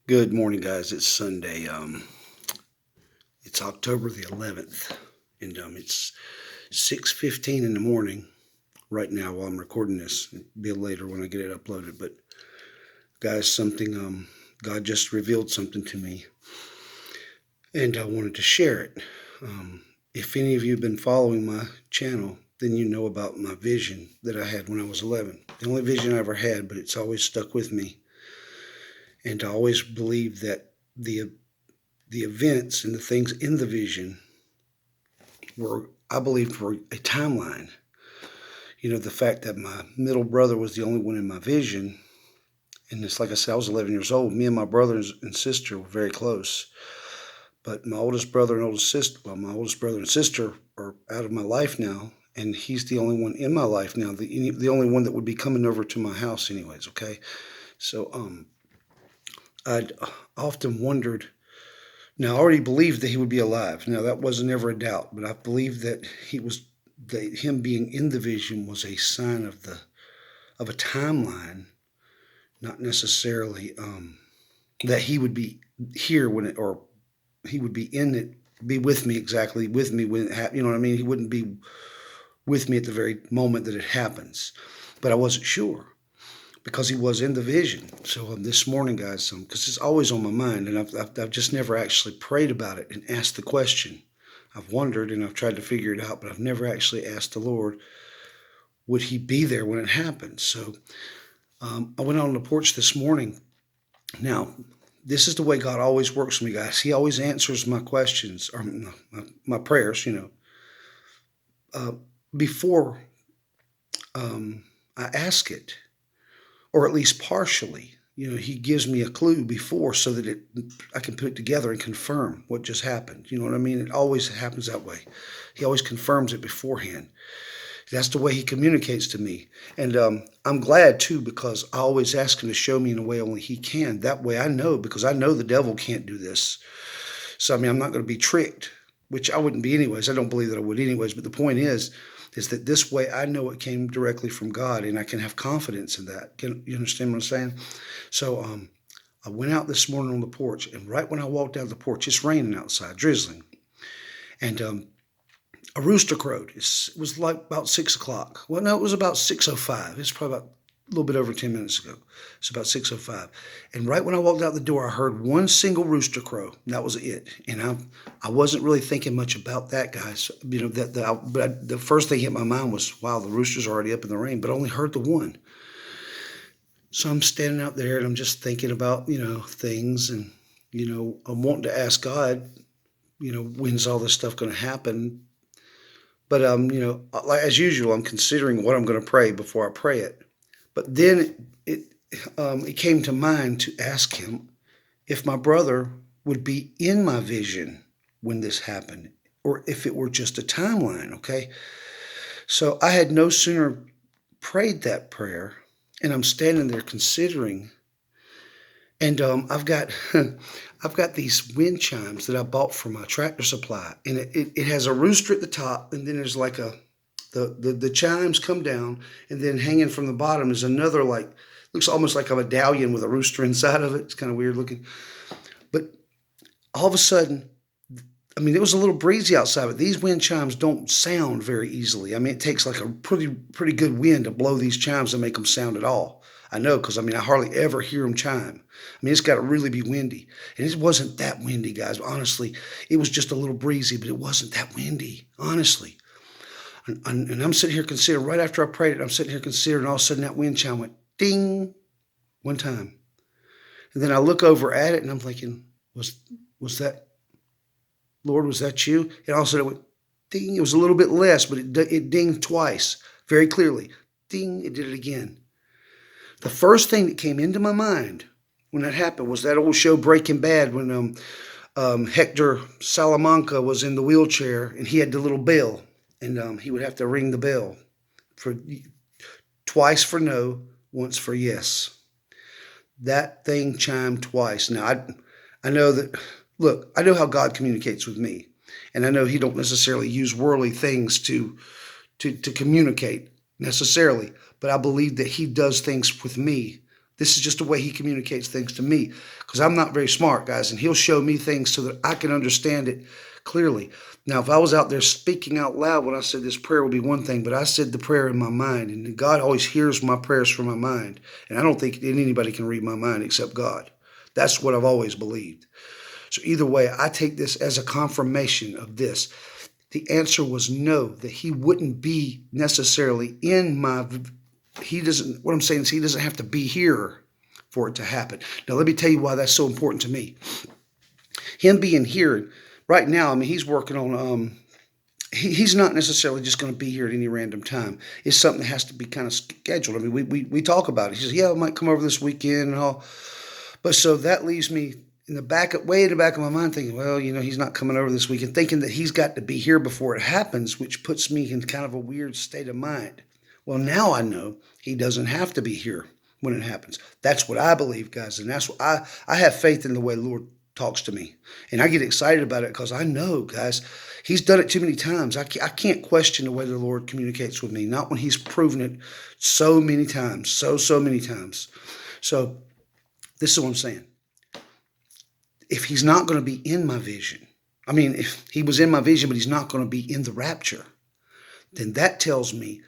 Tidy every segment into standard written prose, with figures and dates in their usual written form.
Good morning, guys. It's Sunday. It's October the 11th, and it's 6:15 in the morning right now while I'm recording this. It'll be later when I get it uploaded. But guys, God just revealed something to me, and I wanted to share it. If any of you have been following my channel, then you know about my vision that I had when I was 11. The only vision I ever had, but it's always stuck with me. And I always believed that the events and the things in the vision I believed were a timeline. You know, the fact that my middle brother was the only one in my vision, and it's like I said, I was 11 years old. Me and my brother and sister were very close. But my oldest brother and sister are out of my life now, and he's the only one in my life now, the only one that would be coming over to my house anyways, okay? So I'd often wondered. Now, I already believed that he would be alive. Now, that wasn't ever a doubt, but I believed that him being in the vision was a sign of a timeline, not necessarily that he would be here or he would be in it, be with me when it happened. You know what I mean? He wouldn't be with me at the very moment that it happens, but I wasn't sure, because he was in the vision. So this morning, guys, because it's always on my mind, and I've just never actually prayed about it and asked the question. I've wondered and I've tried to figure it out, but I've never actually asked the Lord, would he be there when it happened? So I went on the porch this morning. Now, this is the way God always works with me, guys. He always answers my questions, or my prayers, before I ask it. Or at least partially. He gives me a clue before so that I can put it together and confirm what just happened. You know what I mean? It always happens that way. He always confirms it beforehand. That's the way he communicates to me. And I'm glad, too, because I always ask him to show me in a way only he can. That way I know, because I know the devil can't do this. So, I'm not going to be tricked, which I wouldn't be anyways. I don't believe that I would anyways. But the point is that this way I know it came directly from God, and I can have confidence in that. You understand what I'm saying? So I went out this morning on the porch, and right when I walked out of the porch, it's raining outside, drizzling, and a rooster crowed. It was like about 6 o'clock. Well, no, it was about 6:05. It's probably about a little bit over 10 minutes ago. It's about 6:05. And right when I walked out the door, I heard one single rooster crow. That was it. And I wasn't really thinking much about that, guys. But the first thing hit my mind was, wow, the rooster's already up in the rain, but I only heard the one. So I'm standing out there and I'm just thinking about, things, and, I'm wanting to ask God, when's all this stuff going to happen? But, like as usual, I'm considering what I'm going to pray before I pray it. But then it came to mind to ask him if my brother would be in my vision when this happened, or if it were just a timeline, okay? So I had no sooner prayed that prayer, and I'm standing there considering, and I've got these wind chimes that I bought from my Tractor Supply, and it has a rooster at the top, and then there's like the chimes come down, and then hanging from the bottom is another, looks almost like a medallion with a rooster inside of it. It's kind of weird looking. But all of a sudden, it was a little breezy outside, but these wind chimes don't sound very easily. It takes like a pretty good wind to blow these chimes and make them sound at all. I know, because I hardly ever hear them chime. It's got to really be windy. And it wasn't that windy, guys. Honestly, it was just a little breezy, but it wasn't that windy, honestly. And I'm sitting here considering, right after I prayed it, I'm sitting here considering, all of a sudden that wind chime went ding one time. And then I look over at it and I'm thinking, was that, Lord, was that you? And all of a sudden it went ding. It was a little bit less, but it dinged twice, very clearly. Ding, it did it again. The first thing that came into my mind when that happened was that old show Breaking Bad, when Hector Salamanca was in the wheelchair and he had the little bell. And he would have to ring the bell twice for no, once for yes. That thing chimed twice. Now, I know that, look, I know how God communicates with me. And I know he don't necessarily use worldly things to communicate necessarily. But I believe that he does things with me This is just the way he communicates things to me, because I'm not very smart, guys, and he'll show me things so that I can understand it clearly. Now, if I was out there speaking out loud when I said this prayer would be one thing, but I said the prayer in my mind, and God always hears my prayers from my mind, and I don't think anybody can read my mind except God. That's what I've always believed. So either way, I take this as a confirmation of this. The answer was no, that he wouldn't be necessarily in my, what I'm saying is he doesn't have to be here for it to happen. Now, let me tell you why that's so important to me. Him being here right now, I mean, he's working on, he's not necessarily just going to be here at any random time. It's something that has to be kind of scheduled. I mean, we talk about it. He says, yeah, I might come over this weekend and all. But so that leaves me way in the back of my mind thinking, well, he's not coming over this weekend, thinking that he's got to be here before it happens, which puts me in kind of a weird state of mind. Well, now I know he doesn't have to be here when it happens. That's what I believe, guys. And that's what I have faith in the way the Lord talks to me. And I get excited about it because I know, guys, he's done it too many times. I can't question the way the Lord communicates with me, not when he's proven it so many times, so many times. So this is what I'm saying. If he's not going to be in my vision, I mean, if he was in my vision, but he's not going to be in the rapture, then that tells me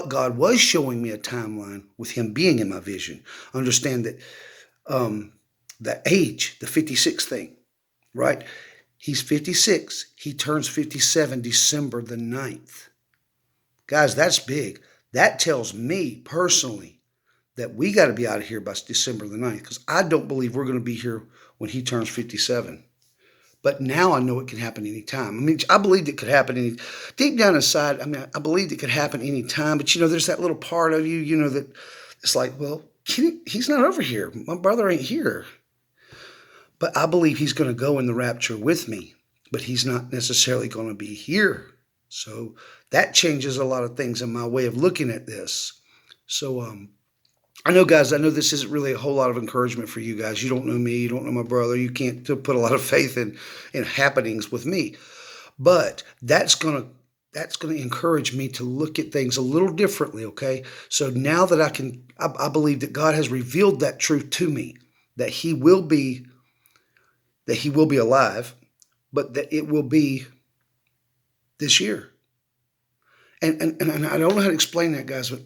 God was showing me a timeline with him being in my vision. Understand that the age, the 56 thing, right? He's 56. He turns 57 December the 9th. Guys, that's big. That tells me personally that we got to be out of here by December the 9th, because I don't believe we're going to be here when he turns 57. But now I know it can happen anytime. I mean, I believed it could happen deep down inside. I mean, I believed it could happen anytime. But, there's that little part of you, that it's like, well, he's not over here. My brother ain't here. But I believe he's going to go in the rapture with me. But he's not necessarily going to be here. So that changes a lot of things in my way of looking at this. So, I know, guys, I know this isn't really a whole lot of encouragement for you guys. You don't know me. You don't know my brother. You can't put a lot of faith in happenings with me. But that's going to encourage me to look at things a little differently, okay? So now that I believe that God has revealed that truth to me, that he will be alive, but that it will be this year. And I don't know how to explain that, guys, but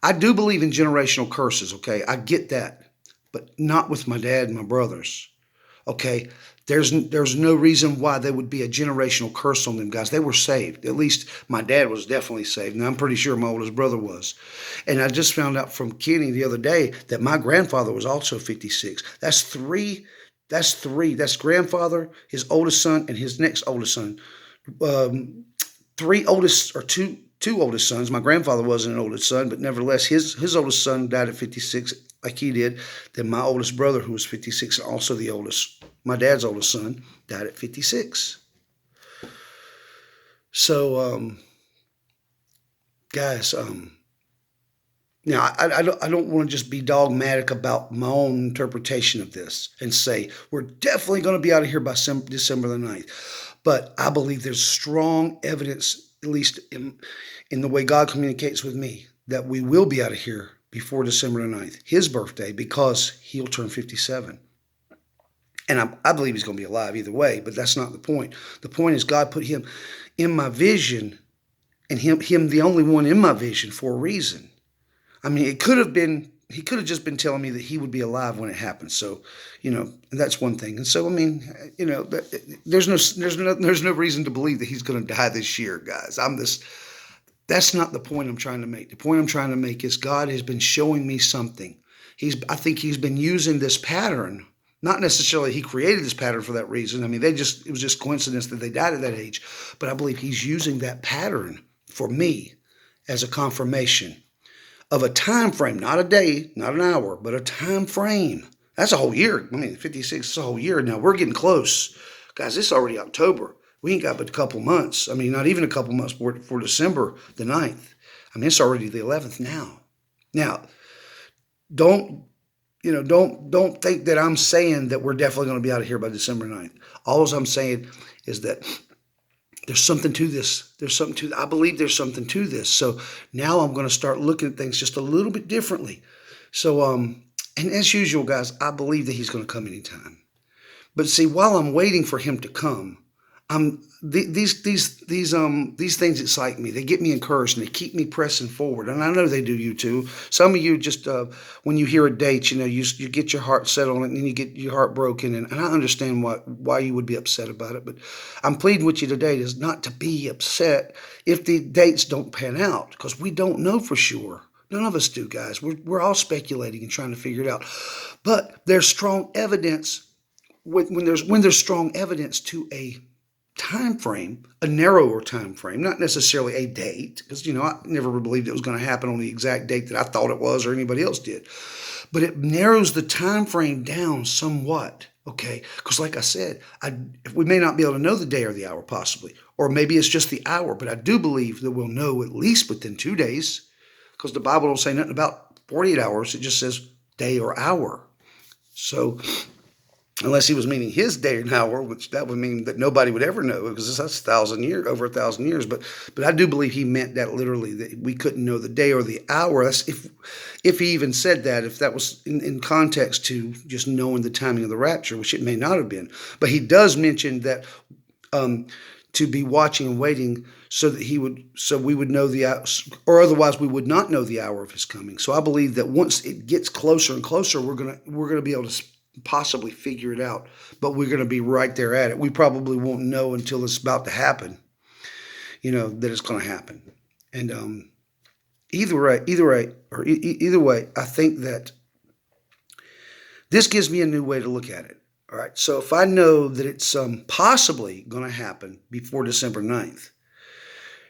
I do believe in generational curses, okay? I get that, but not with my dad and my brothers, okay? There's no reason why there would be a generational curse on them, guys. They were saved. At least my dad was definitely saved, and I'm pretty sure my oldest brother was. And I just found out from Kenny the other day that my grandfather was also 56. That's three. That's grandfather, his oldest son, and his next oldest son. Two oldest sons. My grandfather wasn't an oldest son, but nevertheless, his oldest son died at 56, like he did. Then my oldest brother, who was 56, and also the oldest, my dad's oldest son, died at 56. So, guys, now I don't want to just be dogmatic about my own interpretation of this and say we're definitely going to be out of here by December the 9th. But I believe there's strong evidence, at least in the way God communicates with me, that we will be out of here before December the 9th, his birthday, because he'll turn 57. And I believe he's going to be alive either way, but that's not the point. The point is God put him in my vision, and him the only one in my vision, for a reason. I mean, he could have just been telling me that he would be alive when it happened. So, that's one thing. And so, I mean, there's no reason to believe that he's going to die this year, guys. That's not the point I'm trying to make. The point I'm trying to make is God has been showing me something. I think he's been using this pattern. Not necessarily he created this pattern for that reason. I mean, it was just coincidence that they died at that age. But I believe he's using that pattern for me as a confirmation of a time frame, not a day, not an hour, but a time frame. That's a whole year. I mean, 56 is a whole year. Now, we're getting close. Guys, it's already October. We ain't got but a couple months. I mean, not even a couple months for December the 9th. I mean, it's already the 11th now. Now, don't think that I'm saying that we're definitely going to be out of here by December 9th. All I'm saying is that there's something to this. I believe there's something to this. So now I'm going to start looking at things just a little bit differently. So, and as usual, guys, I believe that he's going to come anytime. But see, while I'm waiting for him to come, these things excite me. They get me encouraged and they keep me pressing forward. And I know they do you too. Some of you just when you hear a date, you get your heart set on it and then you get your heart broken. And I understand why you would be upset about it. But I'm pleading with you today is not to be upset if the dates don't pan out, because we don't know for sure. None of us do, guys. We're all speculating and trying to figure it out. But there's strong evidence when there's strong evidence to a time frame, a narrower time frame, not necessarily a date, because I never believed it was going to happen on the exact date that I thought it was or anybody else did. But it narrows the time frame down somewhat, okay? Because like I said, we may not be able to know the day or the hour possibly, or maybe it's just the hour, but I do believe that we'll know at least within 2 days, because the Bible don't say nothing about 48 hours. It just says day or hour. So unless he was meaning his day and hour, which that would mean that nobody would ever know, because that's over 1,000 years. But I do believe he meant that literally, that we couldn't know the day or the hour. That's if he even said that, if that was in context to just knowing the timing of the rapture, which it may not have been. But he does mention that to be watching and waiting so we would know the hour, or otherwise we would not know the hour of his coming. So I believe that once it gets closer and closer, we're gonna be able to possibly figure it out, but we're going to be right there at it. We probably won't know until it's about to happen, that it's going to happen. And either way, I think that this gives me a new way to look at it. All right. So if I know that it's possibly going to happen before December 9th,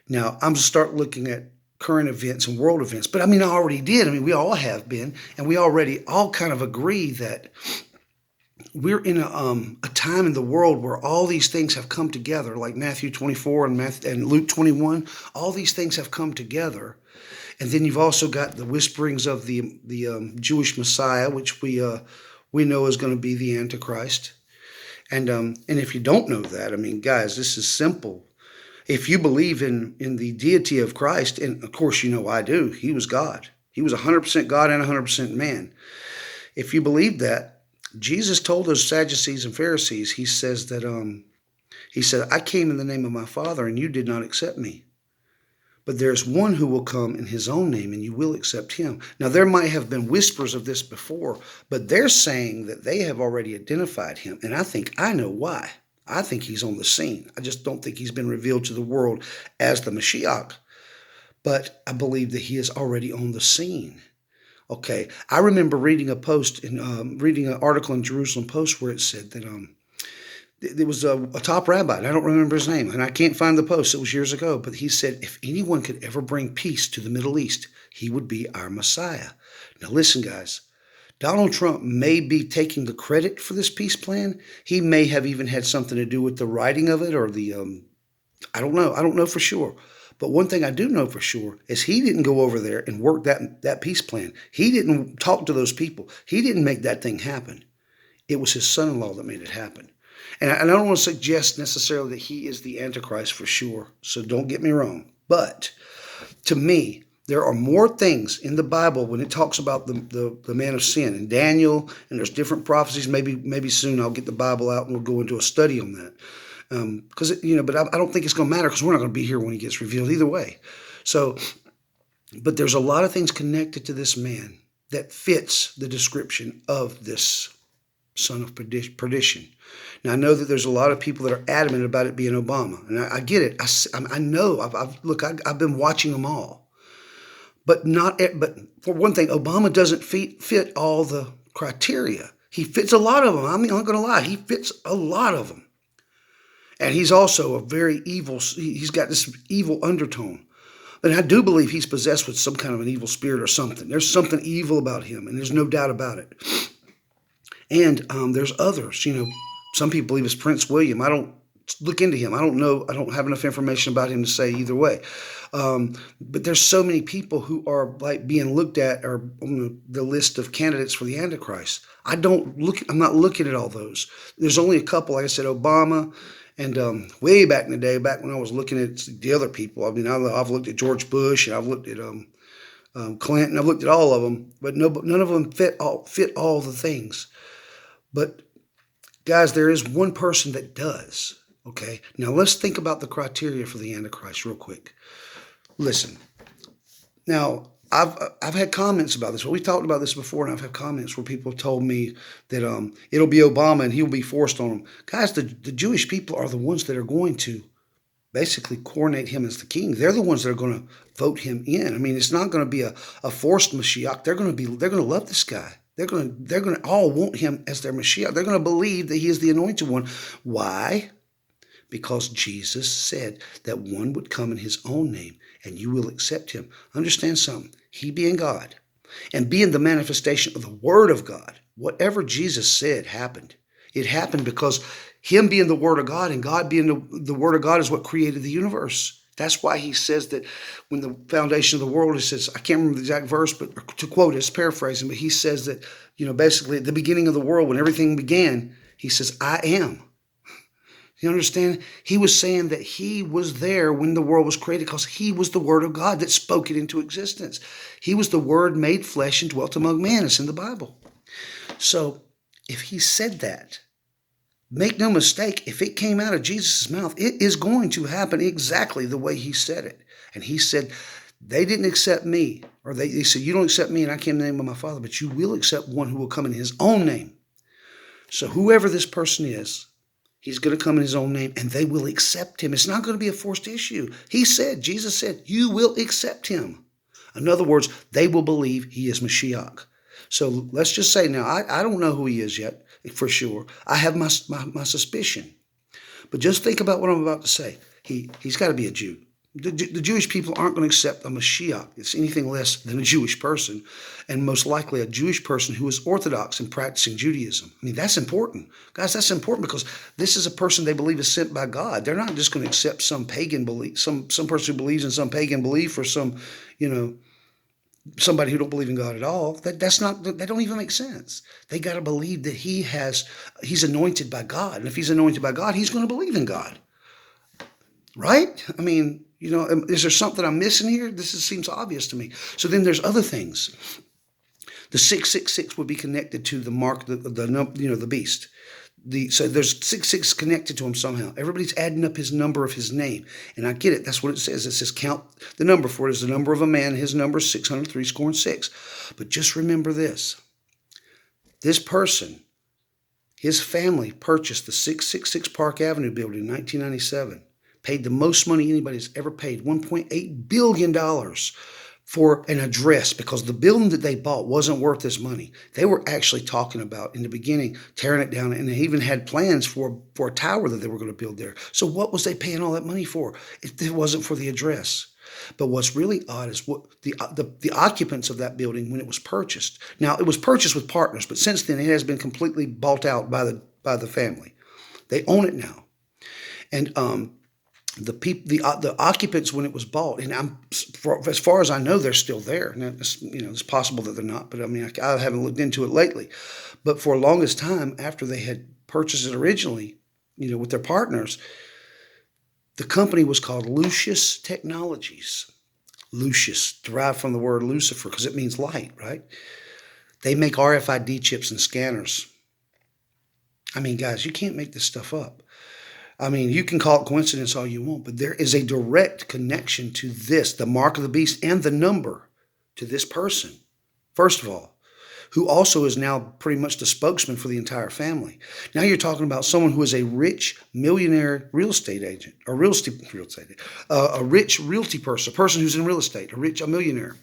now I'm going to start looking at current events and world events. But I already did. We all have been, and we already all kind of agree that we're in a time in the world where all these things have come together, like Matthew 24 and Luke 21. All these things have come together. And then you've also got the whisperings of the Jewish Messiah, which we know is going to be the Antichrist. And if you don't know that, guys, this is simple. If you believe in the deity of Christ, and of course I do, he was God. He was 100% God and 100% man. If you believe that, Jesus told those Sadducees and Pharisees, he said, I came in the name of my Father and you did not accept me. But there's one who will come in his own name and you will accept him. Now, there might have been whispers of this before, but they're saying that they have already identified him. And I think I know why. I think he's on the scene. I just don't think he's been revealed to the world as the Mashiach. But I believe that he is already on the scene. Okay, I remember reading a post reading an article in Jerusalem Post where it said that there was a top rabbi, and I don't remember his name, and I can't find the post. It was years ago, but he said if anyone could ever bring peace to the Middle East, he would be our Messiah. Now listen, guys, Donald Trump may be taking the credit for this peace plan. He may have even had something to do with the writing of it, or the I don't know. I don't know for sure. But one thing I do know for sure is he didn't go over there and work that peace plan. He didn't talk to those people. He didn't make that thing happen. It was his son-in-law that made it happen. And I don't want to suggest necessarily that he is the Antichrist for sure. So don't get me wrong. But to me, there are more things in the Bible when it talks about the man of sin and Daniel, and there's different prophecies. Maybe soon I'll get the Bible out and we'll go into a study on that. But I don't think it's going to matter because we're not going to be here when he gets revealed either way. So, but there's a lot of things connected to this man that fits the description of this son of perdition. Now, I know that there's a lot of people that are adamant about it being Obama, and I get it. I know. I've been watching them all, but for one thing, Obama doesn't fit all the criteria. He fits a lot of them. I'm not going to lie. He fits a lot of them. And he's also a very evil, he's got this evil undertone. But I do believe he's possessed with some kind of an evil spirit or something. There's something evil about him, and there's no doubt about it. And there's others, some people believe it's Prince William. I don't look into him. I don't know. I don't have enough information about him to say either way. But there's so many people who are like being looked at or on the list of candidates for the Antichrist. I'm not looking at all those. There's only a couple, like I said, Obama. And way back in the day, back when I was looking at the other people, I've looked at George Bush, and I've looked at Clinton. I've looked at all of them, but none of them fit all the things. But guys, there is one person that does. Okay, now let's think about the criteria for the Antichrist real quick. Listen, now I've had comments about this. Well, we talked about this before, and I've had comments where people have told me that it'll be Obama and he'll be forced on them. Guys, the Jewish people are the ones that are going to basically coronate him as the king. They're the ones that are going to vote him in. I mean, it's not going to be a forced Mashiach. They're going to love this guy. They're going to all want him as their Mashiach. They're going to believe that he is the anointed one. Why? Because Jesus said that one would come in his own name and you will accept him. Understand something. He being God and being the manifestation of the Word of God, whatever Jesus said happened. It happened because him being the Word of God and God being the Word of God is what created the universe. That's why he says that when the foundation of the world, he says, I can't remember the exact verse, but to quote it, it's paraphrasing, but he says that, basically at the beginning of the world, when everything began, he says, I am. You understand? He was saying that he was there when the world was created because he was the Word of God that spoke it into existence. He was the Word made flesh and dwelt among man. It's in the Bible. So if he said that, make no mistake, if it came out of Jesus' mouth, it is going to happen exactly the way he said it. And he said, they didn't accept me, or they said, you don't accept me and I came in the name of my Father, but you will accept one who will come in his own name. So whoever this person is, he's going to come in his own name and they will accept him. It's not going to be a forced issue. Jesus said, you will accept him. In other words, they will believe he is Mashiach. So let's just say now, I don't know who he is yet, for sure. I have my suspicion. But just think about what I'm about to say. He's got to be a Jew. The Jewish people aren't going to accept a Mashiach. It's anything less than a Jewish person, and most likely a Jewish person who is Orthodox and practicing Judaism. I mean, that's important. Guys, that's important because this is a person they believe is sent by God. They're not just going to accept some pagan belief, some person who believes in some pagan belief or some, somebody who don't believe in God at all. That don't even make sense. They got to believe that he's anointed by God. And if he's anointed by God, he's going to believe in God. Right? I mean, is there something I'm missing here? This seems obvious to me. So then there's other things. The 666 would be connected to the mark, the beast. So there's 66 connected to him somehow. Everybody's adding up his number of his name. And I get it. That's what it says. It says count the number for it is the number of a man. His number is 603 But just remember this. This person, his family purchased the 666 Park Avenue building in 1997. Paid the most money anybody's ever paid, $1.8 billion for an address because the building that they bought wasn't worth this money. They were actually talking about, in the beginning, tearing it down, and they even had plans for a tower that they were going to build there. So what was they paying all that money for? It wasn't for the address. But what's really odd is what the occupants of that building when it was purchased. Now, it was purchased with partners, but since then it has been completely bought out by the family. They own it now. And the occupants when it was bought, and as far as I know, they're still there. Now, it's possible that they're not, but I mean, I haven't looked into it lately. But for the longest time, after they had purchased it originally, with their partners, the company was called Lucius Technologies. Lucius, derived from the word Lucifer, because it means light, right? They make RFID chips and scanners. I mean, guys, you can't make this stuff up. I mean, you can call it coincidence all you want, but there is a direct connection to this, the mark of the beast and the number to this person, first of all, who also is now pretty much the spokesman for the entire family. Now you're talking about someone who is a rich millionaire real estate agent, a rich realty person, a person who's in real estate, a millionaire,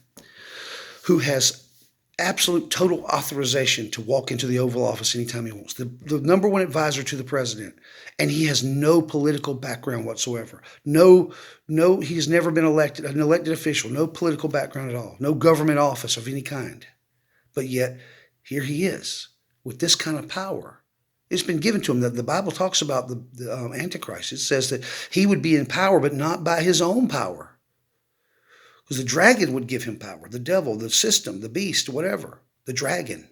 who has absolute total authorization to walk into the Oval Office anytime he wants. The number one advisor to the president, and he has no political background whatsoever. No, he's never been elected, an elected official, no political background at all, no government office of any kind. But yet, here he is with this kind of power. It's been given to him. The Bible talks about the Antichrist. It says that he would be in power, but not by his own power. Because the dragon would give him power, the devil, the system, the beast, whatever, the dragon.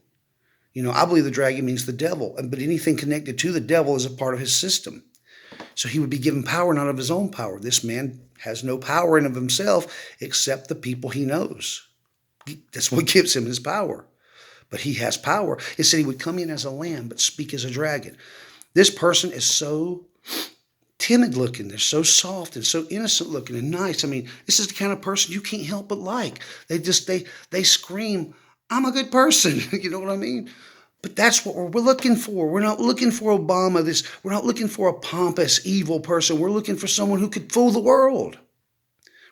I believe the dragon means the devil, but anything connected to the devil is a part of his system. So he would be given power, not of his own power. This man has no power in of himself except the people he knows. That's what gives him his power. But he has power. It said he would come in as a lamb, but speak as a dragon. This person is so timid looking. They're so soft and so innocent looking and nice. I mean, this is the kind of person you can't help but like. They scream, I'm a good person. You know what I mean? But that's what we're looking for. We're not looking for Obama. We're not looking for a pompous, evil person. We're looking for someone who could fool the world.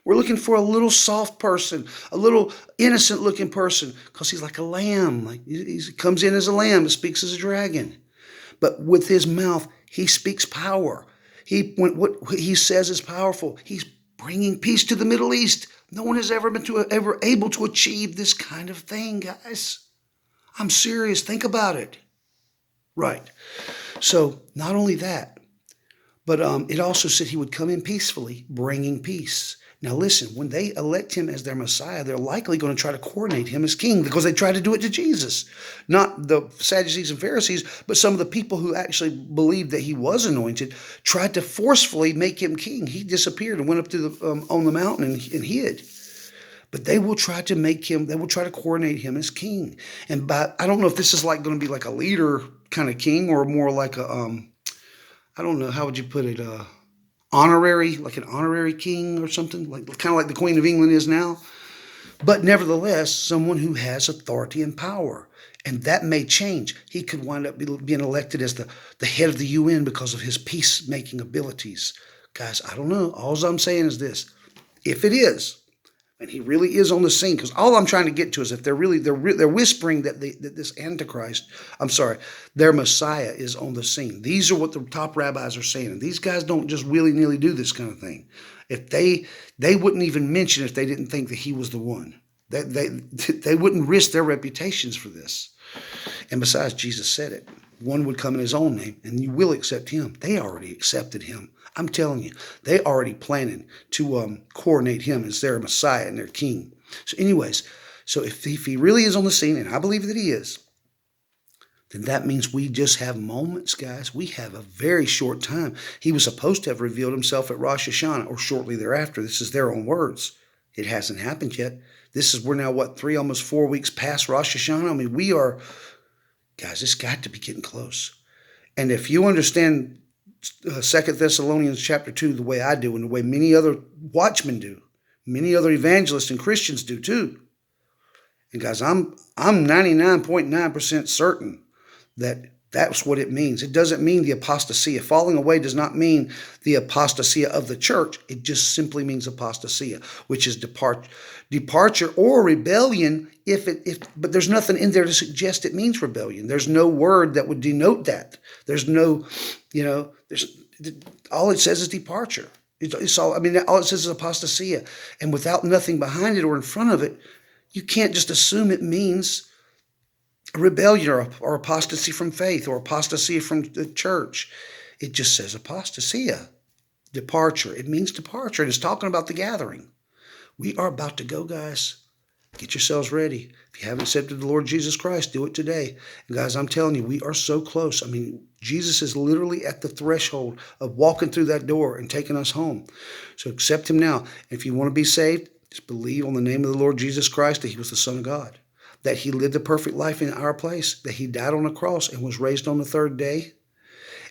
We're looking for a little soft person, a little innocent looking person, because he's like a lamb. Like he comes in as a lamb and speaks as a dragon. But with his mouth, he speaks power. What he says is powerful. He's bringing peace to the Middle East. No one has ever been ever able to achieve this kind of thing, guys. I'm serious. Think about it. Right. So not only that, but it also said he would come in peacefully, bringing peace. Now listen, when they elect him as their Messiah, they're likely going to try to coronate him as king, because they tried to do it to Jesus. Not the Sadducees and Pharisees, but some of the people who actually believed that he was anointed tried to forcefully make him king. He disappeared and went up to on the mountain and hid. But they will try to coronate him as king. And I don't know if this is like going to be like a leader kind of king, or more like a, I don't know, how would you put it, honorary, like an honorary king or something, like kind of like the Queen of England is now. But nevertheless, someone who has authority and power. And that may change. He could wind up being elected as the head of the UN because of his peacemaking abilities. Guys, I don't know. All I'm saying is this. If it is, and he really is on the scene, because all I'm trying to get to is if they're whispering that this Antichrist, their Messiah is on the scene. These are what the top rabbis are saying, and these guys don't just willy-nilly do this kind of thing. If they wouldn't even mention if they didn't think that he was the one. They wouldn't risk their reputations for this. And besides, Jesus said it. One would come in his own name, and you will accept him. They already accepted him. I'm telling you, they already planning to coronate him as their Messiah and their king. So anyways, if he really is on the scene, and I believe that he is, then that means we just have moments, guys. We have a very short time. He was supposed to have revealed himself at Rosh Hashanah or shortly thereafter. This is their own words. It hasn't happened yet. We're now, almost 4 weeks past Rosh Hashanah? I mean, we are, guys, it's got to be getting close. And if you understand 2 Thessalonians chapter 2 the way I do, and the way many other watchmen do, many other evangelists and Christians do too. And guys, I'm 99.9% certain that that's what it means. It doesn't mean the apostasia. Falling away does not mean the apostasia of the church. It just simply means apostasia, which is departure or rebellion. But there's nothing in there to suggest it means rebellion. There's no word that would denote that. There's no, all it says is departure. All it says is apostasia. And without nothing behind it or in front of it, you can't just assume it means rebellion or apostasy from faith or apostasy from the church. It just says apostasia, departure. It means departure. And it's talking about the gathering. We are about to go, guys. Get yourselves ready. If you haven't accepted the Lord Jesus Christ, do it today. And guys, I'm telling you, we are so close. I mean, Jesus is literally at the threshold of walking through that door and taking us home. So accept him now. If you want to be saved, just believe on the name of the Lord Jesus Christ that he was the Son of God, that he lived a perfect life in our place, that he died on a cross and was raised on the third day,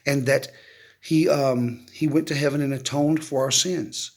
and that he went to heaven and atoned for our sins.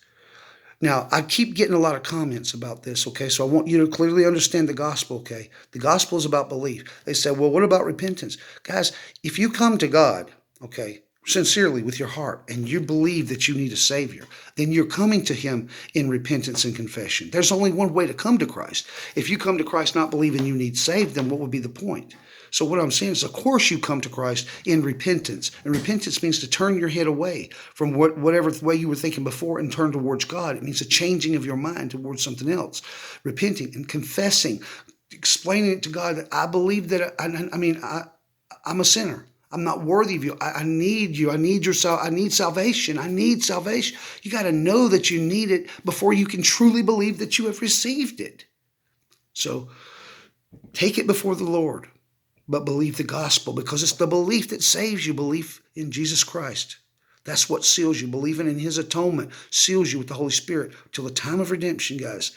Now, I keep getting a lot of comments about this, okay? So I want you to clearly understand the gospel, okay? The gospel is about belief. They say, well, what about repentance? Guys, if you come to God, okay, sincerely with your heart, and you believe that you need a Savior, then you're coming to him in repentance and confession. There's only one way to come to Christ. If you come to Christ not believing you need saved, then what would be the point? So what I'm saying is, of course you come to Christ in repentance. And repentance means to turn your head away from whatever way you were thinking before and turn towards God. It means a changing of your mind towards something else. Repenting and confessing, explaining it to God that I believe that, I'm a sinner. I'm not worthy of you. I need you. I need salvation. I need salvation. You got to know that you need it before you can truly believe that you have received it. So take it before the Lord, but believe the gospel, because it's the belief that saves you. Belief in Jesus Christ. That's what seals you. Believing in his atonement seals you with the Holy Spirit till the time of redemption, guys.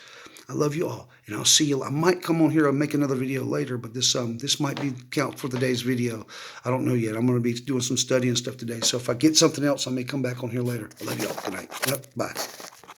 I love you all, and I'll see you. I might come on here and make another video later, but this might be count for today's video. I don't know yet. I'm going to be doing some studying stuff today. So if I get something else, I may come back on here later. I love you all. Good night. Yep, bye.